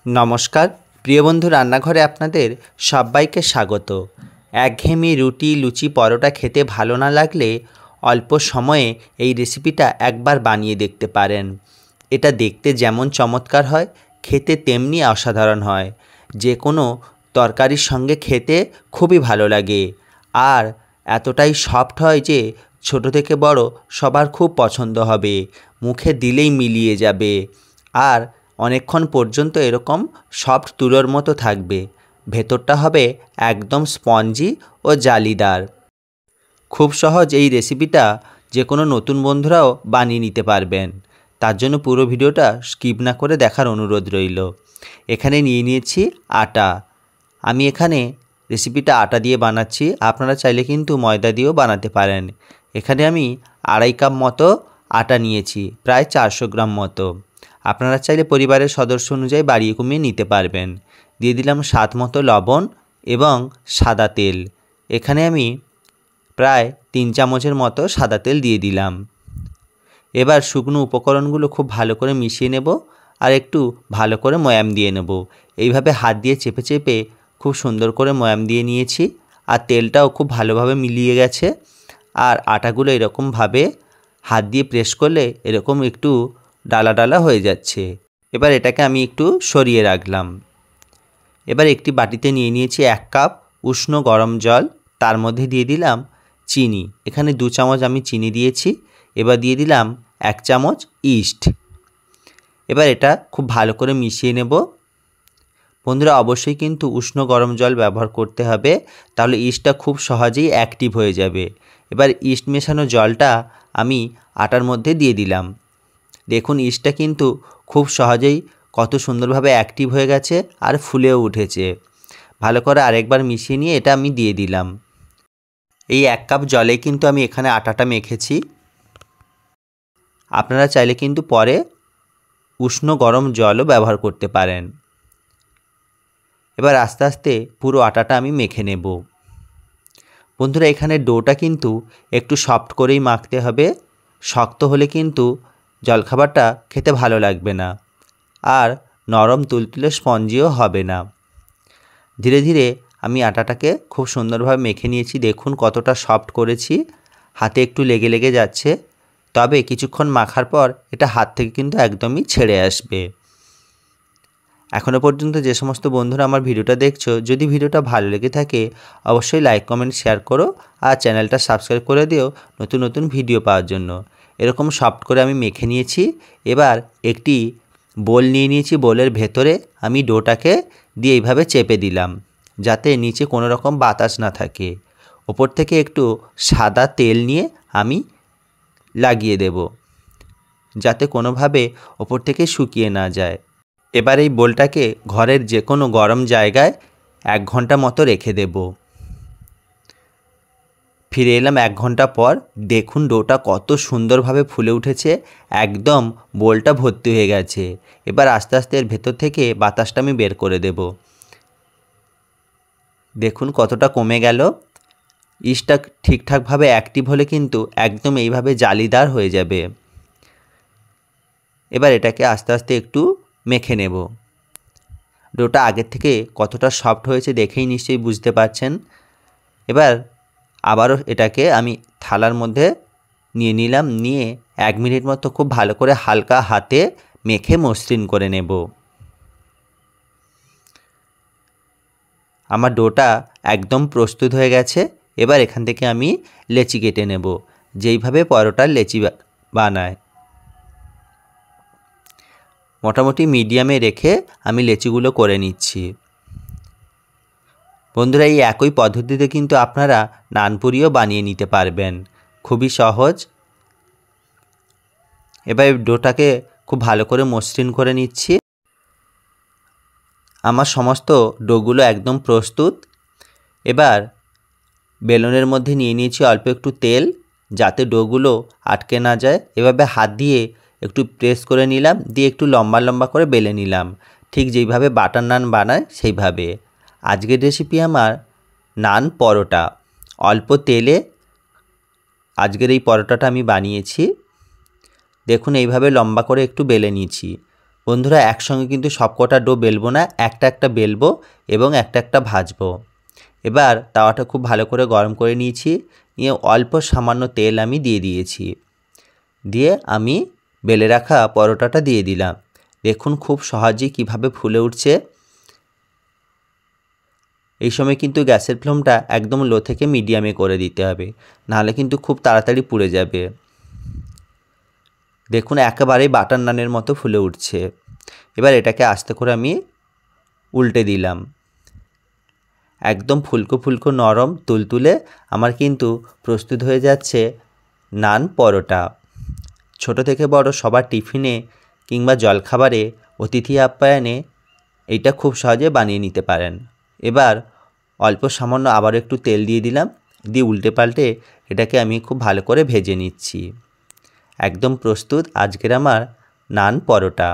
नमस्कार प्रिय बंधु रान्नाघरे आपनादेर सबाइके स्वागत। एकघेয়েমি रुटी लुचि परोटा खेते भालो ना लागले अल्प समये এই রেসিপিটা একবার বানিয়ে দেখতে পারেন। এটা দেখতে যেমন চমৎকার হয় খেতে তেমনি অসাধারণ হয়। যে কোনো তরকারির সঙ্গে খেতে খুবই ভালো লাগে আর এতটাই সফট হয় যে ছোট থেকে বড় সবার খুব পছন্দ হবে, মুখে দিলেই মিলিয়ে যাবে আর অনেকক্ষণ পর্যন্ত এরকম সফট তুলোর মতো থাকবে। ভেতরটা হবে একদম স্পঞ্জি ও জালিদার। খুব সহজ এই রেসিপিটা যে কোনো নতুন বন্ধুরাও বানিয়ে নিতে পারবেন। তার জন্য পুরো ভিডিওটা স্কিপ না করে দেখার অনুরোধ রইল। এখানে নিয়ে নিয়েছি আটা। আমি এখানে রেসিপিটা আটা দিয়ে বানাচ্ছি, আপনারা চাইলে কিন্তু ময়দা দিয়েও বানাতে পারেন। এখানে আমি 2.5 কাপ মতো আটা নিয়েছি, প্রায় 400 গ্রাম মতো। আপনারা চাইলে পরিবারের সদস্য অনুযায়ী বাড়িয়ে কমিয়ে নিতে পারবেন। দিয়ে দিলাম স্বাদ মতো লবণ এবং সাদা তেল। এখানে আমি প্রায় 3 চামচের মতো সাদা তেল দিয়ে দিলাম। এবার শুকনো উপকরণগুলো খুব ভালো করে মিশিয়ে নেব আর একটু ভালো করে ময়াম দিয়ে নেব। এইভাবে হাত দিয়ে চেপে চেপে খুব সুন্দর করে ময়াম দিয়ে নিয়েছি আর তেলটাও খুব ভালোভাবে মিলিয়ে গেছে। আর আটাগুলো এরকমভাবে হাত দিয়ে প্রেস করলে এরকম একটু ডালা ডালা হয়ে যাচ্ছে। এবার এটাকে আমি একটু সরিয়ে রাখলাম। এবার একটি বাটিতে নিয়ে নিয়েছি 1 কাপ উষ্ণ গরম জল, তার মধ্যে দিয়ে দিলাম চিনি। এখানে 2 চামচ আমি চিনি দিয়েছি। এবার দিয়ে দিলাম 1 চামচ ইস্ট। এবার এটা খুব ভালো করে মিশিয়ে নেব। বন্ধুরা অবশ্যই কিন্তু উষ্ণ গরম জল ব্যবহার করতে হবে, তাহলে ইস্টটা খুব সহজেই অ্যাক্টিভ হয়ে যাবে। এবার ইস্ট মেশানো জলটা আমি আটার মধ্যে দিয়ে দিলাম। দেখুন ইস্টটা কিন্তু খুব সহজেই কত সুন্দরভাবে অ্যাক্টিভ হয়ে গেছে আর ফুলেও উঠেছে। ভালো করে আরেকবার মিশিয়ে নিয়ে এটা আমি দিয়ে দিলাম। এই 1 কাপ জলে কিন্তু আমি এখানে আটাটা মেখেছি। আপনারা চাইলে কিন্তু পরে উষ্ণ গরম জলও ব্যবহার করতে পারেন। এবার আস্তে আস্তে পুরো আটাটা আমি মেখে নেব। বন্ধুরা এখানে ডোটা কিন্তু একটু সফট করেই মাখতে হবে, শক্ত হলে কিন্তু জলখাবারটা খেতে ভালো লাগবে না আর নরম তুলতুলে স্পঞ্জিও হবে না। ধীরে ধীরে আমি আটাটাকে খুব সুন্দরভাবে মেখে নিয়েছি। দেখুন কতটা সফট করেছি, হাতে একটু লেগে লেগে যাচ্ছে, তবে কিছুক্ষণ মাখার পর এটা হাত থেকে কিন্তু একদমই ছেড়ে আসবে। এখনও পর্যন্ত যে সমস্ত বন্ধুরা আমার ভিডিওটা দেখছো, যদি ভিডিওটা ভালো লেগে থাকে অবশ্যই লাইক কমেন্ট শেয়ার করো আর চ্যানেলটা সাবস্ক্রাইব করে দিও নতুন নতুন ভিডিও পাওয়ার জন্য। এরকম সফট করে আমি মেখে নিয়েছি। এবার একটি বোল নিয়ে নিয়েছি, বোলের ভেতরে আমি ডোটাকে দিয়ে এইভাবে চেপে দিলাম যাতে নিচে কোনো রকম বাতাস না থাকে। ওপর থেকে একটু সাদা তেল নিয়ে আমি লাগিয়ে দেব যাতে কোনোভাবে ওপর থেকে শুকিয়ে না যায়। এবার এই বোলটাকে ঘরের যে কোনো গরম জায়গায় 1 ঘন্টা মতো রেখে দেব। ফিরে এলাম 1 ঘন্টা পর। দেখুন ডোটা কত সুন্দরভাবে ফুলে উঠেছে, একদম বোলটা ভর্তি হয়ে গেছে। এবার আস্তে আস্তে এর ভেতর থেকে বাতাসটা আমি বের করে দেব। দেখুন কতটা কমে গেল। ইস্টটা ঠিকঠাকভাবে অ্যাক্টিভ হলে কিন্তু একদম এইভাবে জালিদার হয়ে যাবে। এবার এটাকে আস্তে আস্তে একটু মেখে নেব। ডোটা আগের থেকে কতটা সফট হয়েছে দেখেই নিশ্চয়ই বুঝতে পারছেন। এবার আবারও এটাকে আমি থালার মধ্যে নিয়ে নিলাম, নিয়ে 1 মিনিট মতো খুব ভালো করে হালকা হাতে মেখে মসৃণ করে নেব। আমার ডোটা একদম প্রস্তুত হয়ে গেছে। এবার এখান থেকে আমি লেচি কেটে নেব, যেইভাবে পরোটার লেচি বানায়। মোটামুটি মিডিয়ামে রেখে আমি লেচিগুলো করে নিচ্ছি। বন্ধুরা এই একই পদ্ধতিতে কিন্তু আপনারা নানপুরিও বানিয়ে নিতে পারবেন, খুবই সহজ। এবার ডোটাকে খুব ভালো করে মসৃণ করে নিচ্ছি। আমার সমস্ত ডোগুলো একদম প্রস্তুত। এবার বেলনের মধ্যে নিয়ে নিয়েছি অল্প একটু তেল যাতে ডোগুলো আটকে না যায়। এভাবে হাত দিয়ে একটু প্রেস করে নিলাম, দিয়ে একটু লম্বা লম্বা করে বেলে নিলাম, ঠিক যেইভাবে বাটার নান বানায় সেইভাবে। আজকের রেসিপি আমার নান পরোটা। অল্প তেলে আজকের এই পরোটাটা আমি বানিয়েছি। দেখুন এইভাবে লম্বা করে একটু বেলে নিয়েছি। বন্ধুরা একসঙ্গে কিন্তু সবকটা ডো বেলবো না, একটা একটা বেলবো এবং একটা একটা ভাজবো। এবার তাওয়াটা খুব ভালো করে গরম করে নিয়েছি, নিয়ে অল্প সামান্য তেল আমি দিয়ে দিয়েছি। দিয়ে আমি বেলে রাখা পরোটাটা দিয়ে দিলাম। দেখুন খুব সহজেই কিভাবে ফুলে উঠছে। এই সময় কিন্তু গ্যাসের ফ্লেমটা একদম লো থেকে মিডিয়ামে করে দিতে হবে, নাহলে কিন্তু খুব তাড়াতাড়ি পুড়ে যাবে। দেখুন একেবারেই বাটার নানের মতো ফুলে উঠছে। এবার এটাকে আস্তে করে আমি উল্টে দিলাম। একদম ফুলকো ফুলকো নরম তুলতুলে আমার কিন্তু প্রস্তুত হয়ে যাচ্ছে নান পরোটা। ছোট থেকে বড় সবার টিফিনে কিংবা জলখাবারে, অতিথি আপ্যায়নে এইটা খুব সহজে বানিয়ে নিতে পারেন। এবার অল্প সামান্য আবার একটু তেল দিয়ে দিলাম, দিয়ে উল্টে পাল্টে এটাকে আমি খুব ভালো করে ভেজে নিচ্ছি। একদম প্রস্তুত আজকের আমার নান পরোটা।